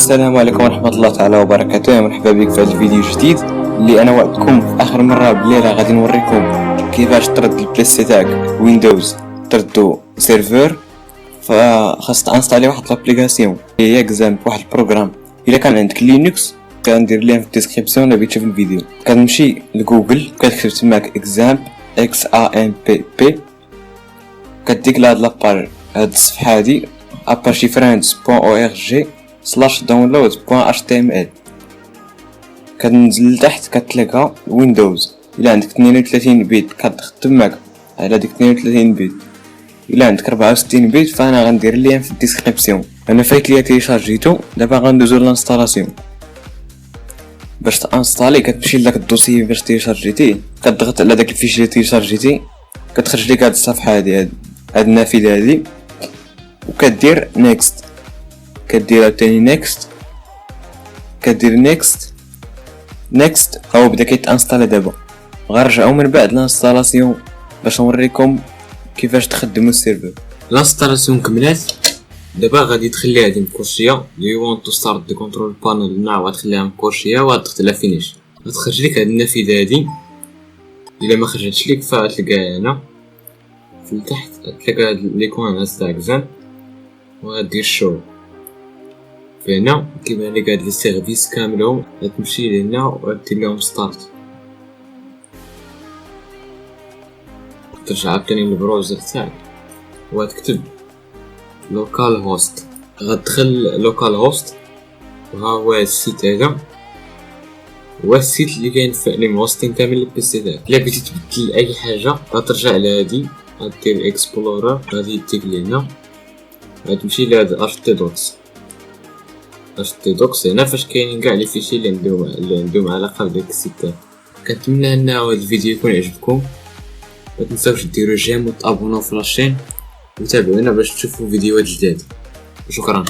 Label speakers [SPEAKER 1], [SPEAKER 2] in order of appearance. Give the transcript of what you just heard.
[SPEAKER 1] السلام عليكم ورحمة الله تعالى وبركاته. يا مرحبا بك في هذا الفيديو الجديد اللي انا وعدتكم في اخر مرة بلي راه غادي نوريكم كيفاش ترد البلايستي تاعك ويندوز تردو سيرفر. فخاص تانستالي واحد لابليكاسيون هي اكزامب، واحد البروغرام. الا كان عندك لينكس كندير ليه في الديسكريبسيون الا بغيتي تشوف الفيديو. كتمشي لجوجل كتكتب تماك اكزامب اكس ا ام بي بي، كديك لهاد لاباج هاد الصفحة هادي apache-friends.org/download.html. كتنزل لتحت كتلقى ويندوز. الا عندك 32 بيت كتضغط تماك على ديك 32 بيت، الا عندك 64 بيت فانا غندير اللين في الديسكريبسيون. انا فايت ليا تيشارجيتو، دابا غندوزو للانستالاسيون. باش تانستالي كتمشي لداك الدوسي باش تيشارجيتيه، كتضغط على داك الفيشي اللي تيشارجيتي، كتخرج لك هاد الصفحه هادي هاد النافذه هادي، وكدير نيكست. كدير عاوتاني نيكست، كدير نيكست هو بدا كيتانستالي. دابا غنرجعو من بعد الانستالاسيون باش نوريكم كيفاش تخدموا السيرفر. الانستالاسيون كملات، دابا غادي تخليها هادي مكورشيه يو وونت تو ستارت دي كنترول بانل ناو، غتخليها مكورشيه وغتضغط على فينيش. غتخرج لك هاد النافذه هادي. الا ما خرجتش لك فتلقاها هنا في التحت، تلقى هاد ليكون هنا تاع اكزام، وغادير شو فهنا كيبان لك هاد لي سيرفيس كاملهم. غتمشي لهنا وغدير لهم ستارت، ترجع عاوتاني للبروجر تاعك وغتكتب لوكال هوست. غتدخل لوكال هوست، وها هو السيت هذا هو السيت اللي كاين فيه لي هوستين كامل البيسي تاعك. الا بغيتي تبدل اي حاجه غترجع لهادي، غدير اكسبلورر، غادي يديك لهنا، غتمشي لهاد htdocs هنا فاش كاينين كاع لي فيشي اللي عندهم علاقه بداك السيت تاعك. كنتمنى ان هذا الفيديو يكون عجبكم، ما تنساوش ديروا جيم وتابوناو في لاشين وتابعونا باش تشوفوا فيديوهات جداد. شكرا.